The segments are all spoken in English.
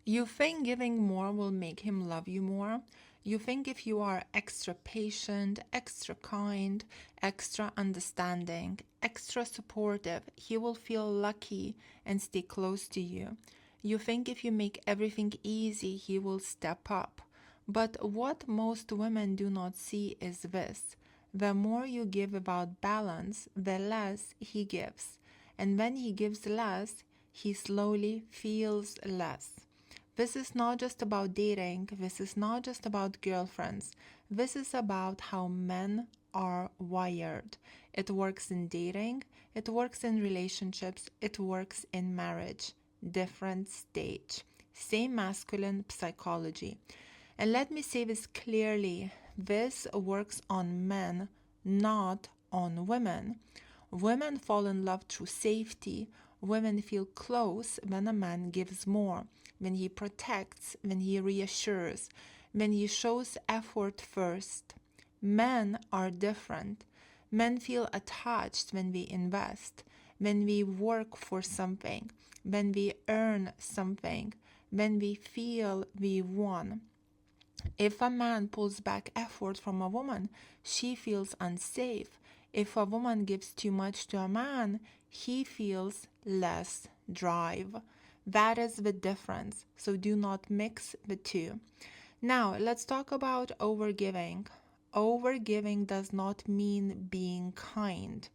You think giving more will make him love you more? You think if you are extra patient, extra kind, extra understanding, extra supportive, he will feel lucky and stay close to you. You think if you make everything easy, he will step up. But what most women do not see is this. The more you give about balance, the less he gives. And when he gives less, he slowly feels less. This is not just about dating, this is not just about girlfriends. This is about how men are wired. It works in dating, it works in relationships, it works in marriage. Different stage. Same masculine psychology. And let me say this clearly, this works on men, not on women. Women fall in love through safety. Women feel close when a man gives more, when he protects, when he reassures, when he shows effort first. Men are different. Men feel attached when we invest, when we work for something, when we earn something, when we feel we won. If a man pulls back effort from a woman, she feels unsafe. If a woman gives too much to a man, he feels less drive. That is the difference. So do not mix the two. Now, let's talk about overgiving. Overgiving does not mean being kind.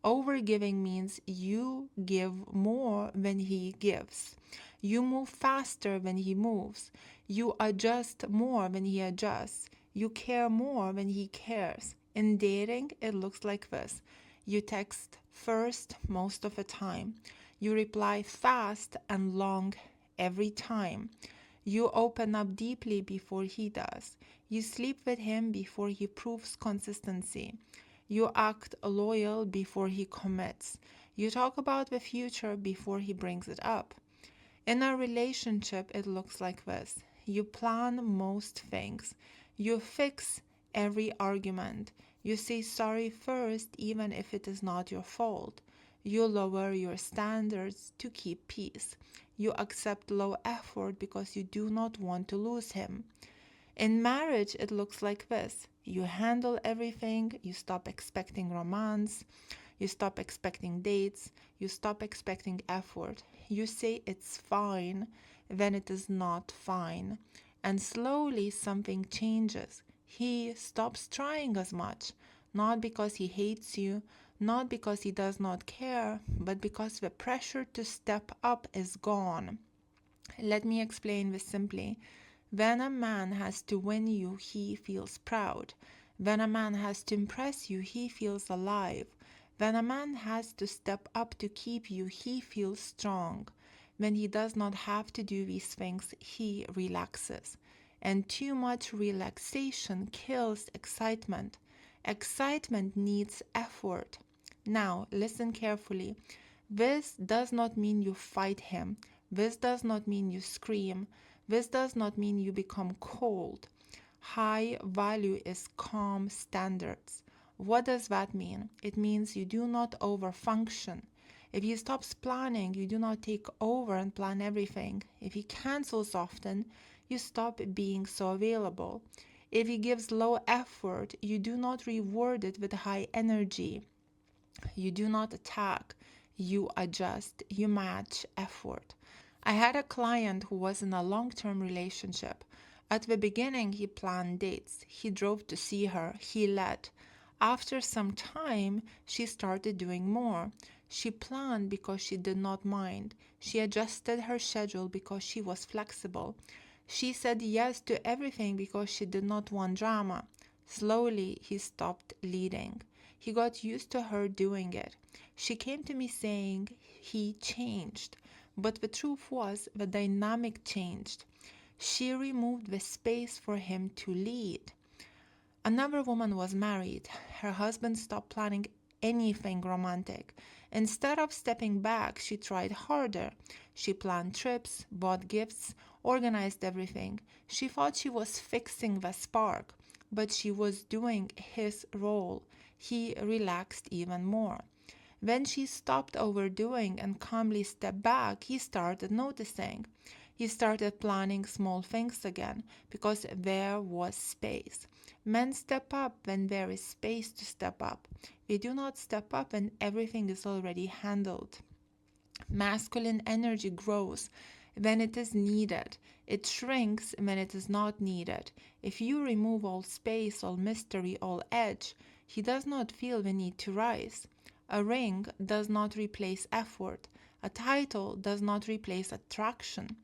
Overgiving means you give more when he gives. You move faster when he moves. You adjust more when he adjusts. You care more when he cares. In dating, it looks like this. You text first most of the time. You reply fast and long every time. You open up deeply before he does. You sleep with him before he proves consistency. You act loyal before he commits. You talk about the future before he brings it up. In a relationship, it looks like this. You plan most things. You fix every argument. You say sorry first, even if it is not your fault. You lower your standards to keep peace. You accept low effort because you do not want to lose him. In marriage, it looks like this. You handle everything, you stop expecting romance, you stop expecting dates, you stop expecting effort. You say it's fine, then it is not fine. And slowly something changes. He stops trying as much, not because he hates you, not because he does not care, but because the pressure to step up is gone. Let me explain this simply. When a man has to win you, he feels proud. When a man has to impress you, he feels alive. When a man has to step up to keep you, he feels strong. When he does not have to do these things, he relaxes. And too much relaxation kills excitement. Excitement needs effort. Now, listen carefully. This does not mean you fight him. This does not mean you scream. This does not mean you become cold. High value is calm standards. What does that mean? It means you do not overfunction. If he stops planning, you do not take over and plan everything. If he cancels often, you stop being so available. If he gives low effort, you do not reward it with high energy. You do not attack, you adjust, you match effort. I had a client who was in a long term relationship. At the beginning, he planned dates, he drove to see her, he led. After some time, she started doing more. She planned because she did not mind. She adjusted her schedule because she was flexible. She said yes to everything because she did not want drama. Slowly, he stopped leading. He got used to her doing it. She came to me saying he changed. But the truth was, the dynamic changed. She removed the space for him to lead. Another woman was married. Her husband stopped planning anything romantic. Instead of stepping back, she tried harder. She planned trips, bought gifts, organized everything. She thought she was fixing the spark, but she was doing his role. He relaxed even more. When she stopped overdoing and calmly stepped back, he started noticing. He started planning small things again because there was space. Men step up when there is space to step up. We do not step up when everything is already handled. Masculine energy grows when it is needed. It shrinks when it is not needed. If you remove all space, all mystery, all edge, he does not feel the need to rise. A ring does not replace effort. A title does not replace attraction.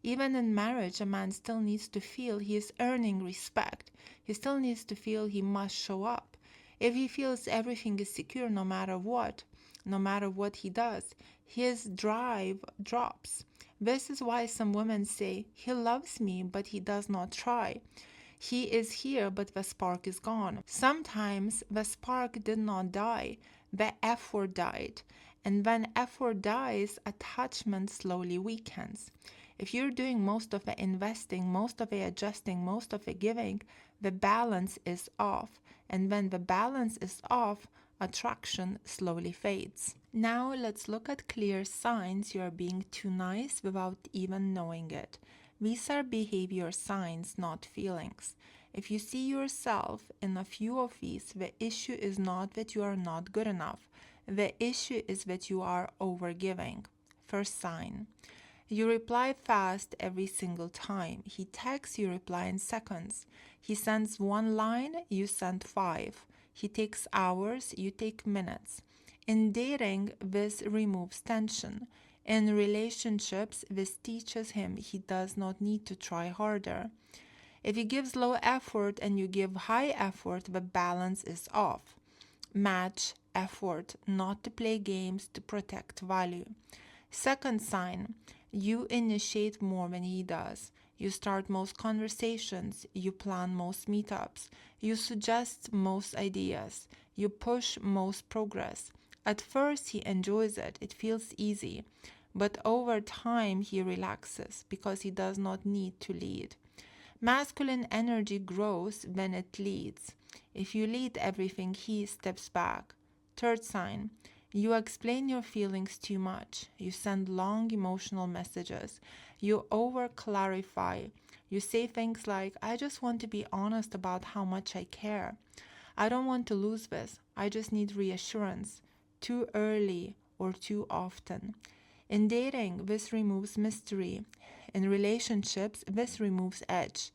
Even in marriage, a man still needs to feel he is earning respect. He still needs to feel he must show up. If he feels everything is secure no matter what he does, his drive drops. This is why some women say, he loves me, but he does not try. He is here, but the spark is gone. Sometimes the spark did not die, the effort died. And when effort dies, attachment slowly weakens. If you're doing most of the investing, most of the adjusting, most of the giving, the balance is off. And when the balance is off, attraction slowly fades. Now let's look at clear signs you are being too nice without even knowing it. These are behavior signs, not feelings. If you see yourself in a few of these, the issue is not that you are not good enough. The issue is that you are overgiving. First sign. You reply fast every single time. He texts, you reply in seconds. He sends one line, you send 5. He takes hours, you take minutes. In dating, this removes tension. In relationships, this teaches him he does not need to try harder. If he gives low effort and you give high effort, the balance is off. Match effort, not to play games, to protect value. Second sign, you initiate more than he does. You start most conversations, you plan most meetups, you suggest most ideas, you push most progress. At first, he enjoys it, it feels easy, but over time, he relaxes because he does not need to lead. Masculine energy grows when it leads. If you lead everything, he steps back. Third sign, you explain your feelings too much. You send long emotional messages. You over clarify. You say things like, I just want to be honest about how much I care. I don't want to lose this. I just need reassurance. Too early or too often. In dating, this removes mystery. In relationships, this removes edge.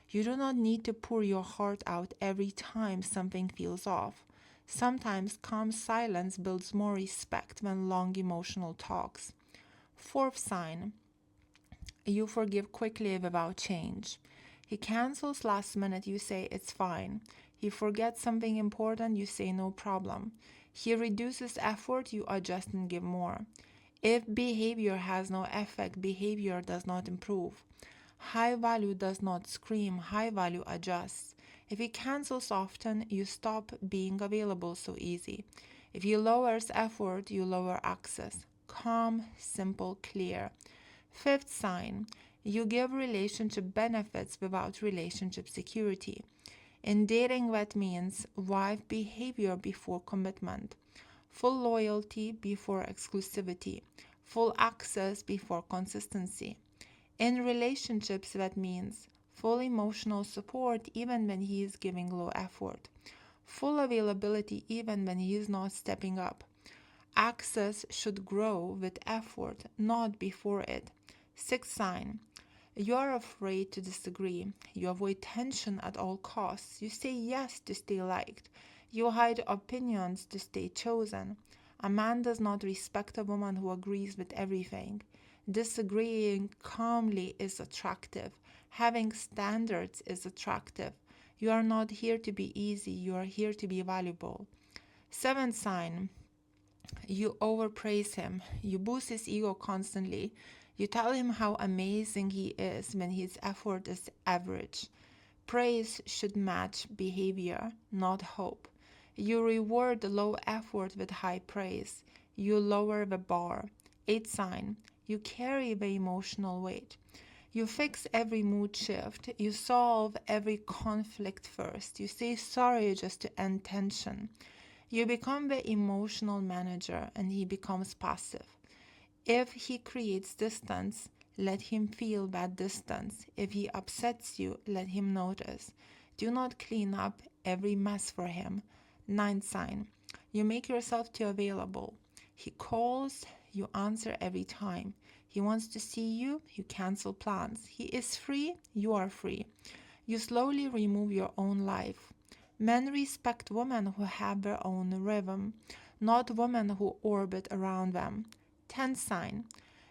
You do not need to pour your heart out every time something feels off. Sometimes calm silence builds more respect than long emotional talks. Fourth sign, you forgive quickly without change. He cancels last minute, you say it's fine. He forgets something important, you say no problem. He reduces effort, you adjust and give more. If behavior has no effect, behavior does not improve. High value does not scream, high value adjusts. If he cancels often, you stop being available so easy. If he lowers effort, you lower access. Calm, simple, clear. Fifth sign, you give relationship benefits without relationship security. In dating, that means wife behavior before commitment, full loyalty before exclusivity, full access before consistency. In relationships, that means full emotional support even when he is giving low effort, full availability even when he is not stepping up. Access should grow with effort, not before it. Sixth sign, you are afraid to disagree. You avoid tension at all costs. You say yes to stay liked. You hide opinions to stay chosen. A man does not respect a woman who agrees with everything. Disagreeing calmly is attractive. Having standards is attractive. You are not here to be easy, you are here to be valuable. Seventh sign, you overpraise him. You boost his ego constantly. You tell him how amazing he is when his effort is average. Praise should match behavior, not hope. You reward low effort with high praise. You lower the bar. Eighth sign, you carry the emotional weight. You fix every mood shift. You solve every conflict first. You say sorry just to end tension. You become the emotional manager and he becomes passive. If he creates distance, let him feel that distance. If he upsets you, let him notice. Do not clean up every mess for him. Ninth sign, you make yourself too available. He calls, you answer every time. He wants to see you, you cancel plans. He is free, you are free. You slowly remove your own life. Men respect women who have their own rhythm, not women who orbit around them. 10th sign.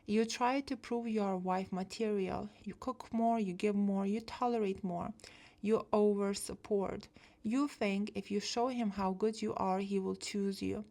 You try to prove you are wife material. You cook more, you give more, you tolerate more. You over support. You think if you show him how good you are, he will choose you.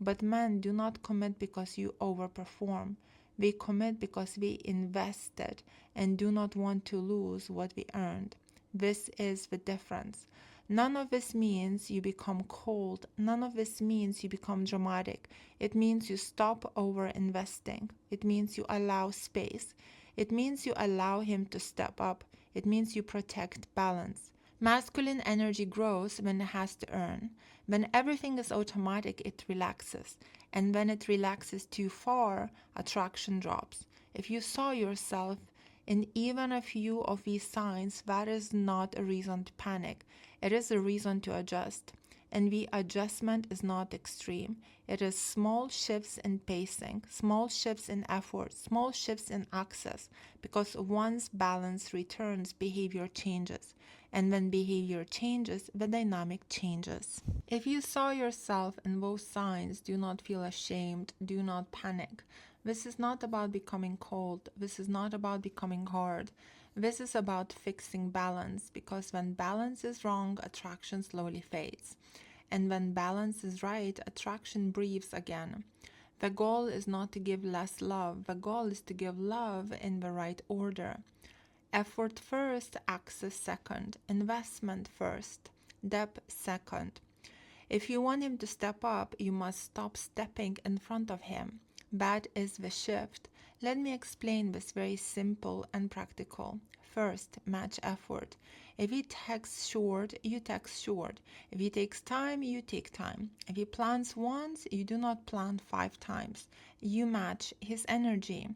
But men do not commit because you overperform. They commit because they invested and do not want to lose what they earned. This is the difference. None of this means you become cold. None of this means you become dramatic. It means you stop over investing. It means you allow space. It means you allow him to step up. It means you protect balance. Masculine energy grows when it has to earn. When everything is automatic, it relaxes. And when it relaxes too far, attraction drops. If you saw yourself in even a few of these signs, that is not a reason to panic. It is a reason to adjust. And the adjustment is not extreme. It is small shifts in pacing, small shifts in effort, small shifts in access. Because once balance returns, behavior changes. And when behavior changes, the dynamic changes. If you saw yourself in those signs, do not feel ashamed, do not panic. This is not about becoming cold. This is not about becoming hard. This is about fixing balance, because when balance is wrong, attraction slowly fades. And when balance is right, attraction breathes again. The goal is not to give less love. The goal is to give love in the right order. Effort first, access second. Investment first, depth second. If you want him to step up, you must stop stepping in front of him. That is the shift. Let me explain this very simple and practical. First, match effort. If he texts short, you text short. If he takes time, you take time. If he plans once, you do not plan 5 times. You match his energy.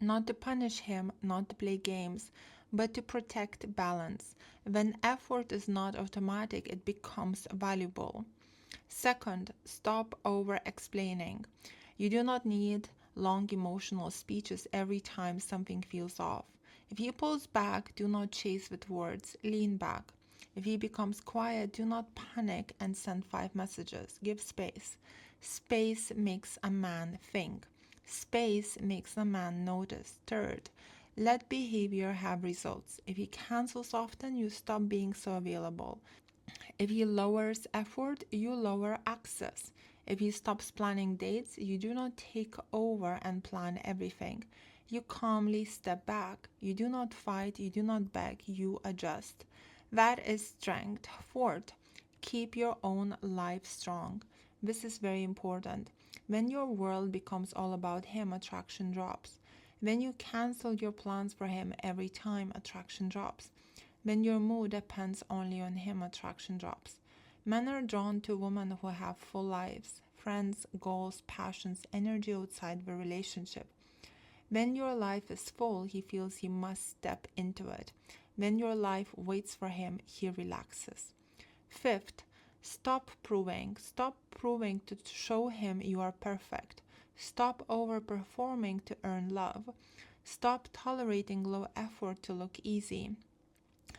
Not to punish him, not to play games, but to protect balance. When effort is not automatic, it becomes valuable. Second, stop over explaining. You do not need long emotional speeches every time something feels off. If he pulls back, do not chase with words, lean back. If he becomes quiet, do not panic and send 5 messages. Give space. Space makes a man think. Space makes a man notice. Third, let behavior have results. If he cancels often, you stop being so available. If he lowers effort, you lower access. If he stops planning dates, you do not take over and plan everything. You calmly step back. You do not fight, you do not beg, you adjust. That is strength. Fourth, keep your own life strong. This is very important. When your world becomes all about him, attraction drops. When you cancel your plans for him every time, attraction drops. When your mood depends only on him, attraction drops. Men are drawn to women who have full lives, friends, goals, passions, energy outside the relationship. When your life is full, he feels he must step into it. When your life waits for him, he relaxes. Fifth, stop proving. Stop proving to show him you are perfect. Stop overperforming to earn love. Stop tolerating low effort to look easy.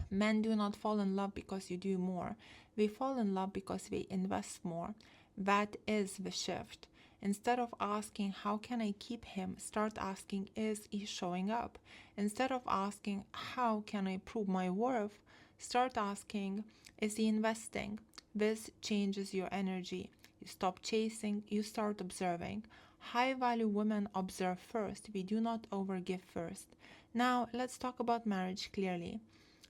Men do not fall in love because you do more. They fall in love because they invest more. That is the shift. Instead of asking, how can I keep him? Start asking, is he showing up? Instead of asking, how can I prove my worth? Start asking, is he investing? This changes your energy. You stop chasing, you start observing. High value women observe first. We do not overgive first. Now, let's talk about marriage clearly.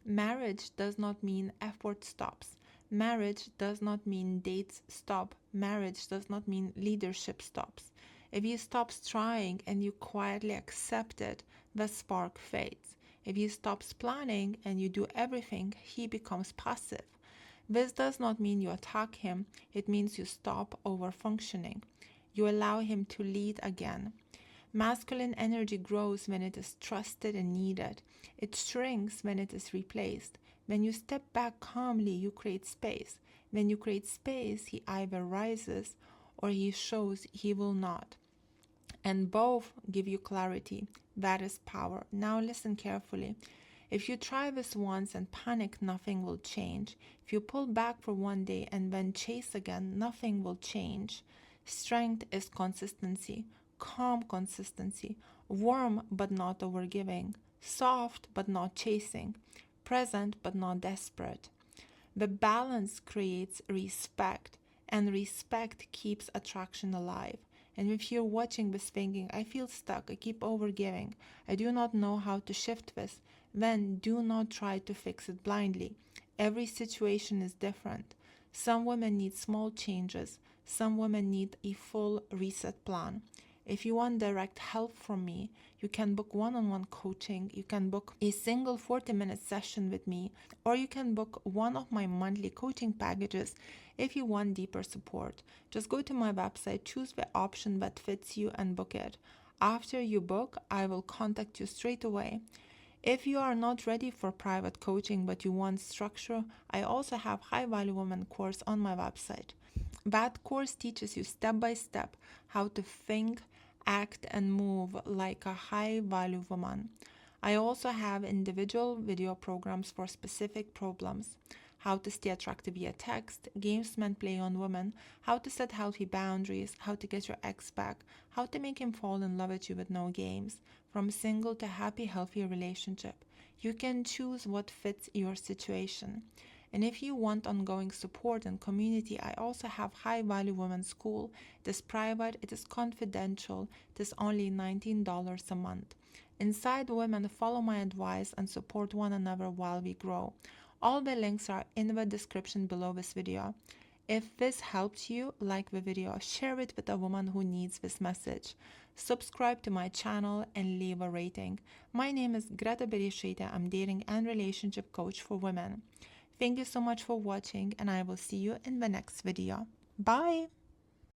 Marriage does not mean effort stops. Marriage does not mean dates stop. Marriage does not mean leadership stops. If he stops trying and you quietly accept it, the spark fades. If he stops planning and you do everything, he becomes passive. This does not mean you attack him, it means you stop over functioning. You allow him to lead again. Masculine energy grows when it is trusted and needed. It shrinks when it is replaced. When you step back calmly, you create space. When you create space, he either rises or he shows he will not. And both give you clarity. That is power. Now listen carefully. If you try this once and panic, nothing will change. If you pull back for one day and then chase again, nothing will change. Strength is consistency, calm consistency, warm but not overgiving, soft but not chasing, present but not desperate. The balance creates respect, and respect keeps attraction alive. And if you're watching this thinking, I feel stuck, I keep overgiving, I do not know how to shift this, then do not try to fix it blindly. Every situation is different. Some women need small changes, some women need a full reset plan. If you want direct help from me, you can book one-on-one coaching, you can book a single 40-minute session with me, or you can book one of my monthly coaching packages if you want deeper support. Just go to my website, choose the option that fits you and book it. After you book, I will contact you straight away. If you are not ready for private coaching but you want structure, I also have High Value Woman course on my website. That course teaches you step by step how to think, act, and move like a high value woman. I also have individual video programs for specific problems: how to stay attractive via text, games men play on women, how to set healthy boundaries, how to get your ex back, how to make him fall in love with you with no games, from single to happy, healthy relationship. You can choose what fits your situation. And if you want ongoing support and community, I also have High Value Women School. It is private, it is confidential, it is only $19 a month. Inside, women follow my advice and support one another while we grow. All the links are in the description below this video. If this helped you, like the video, share it with a woman who needs this message. Subscribe to my channel and leave a rating. My name is Greta Bereisaite. I'm dating and relationship coach for women. Thank you so much for watching, and I will see you in the next video. Bye!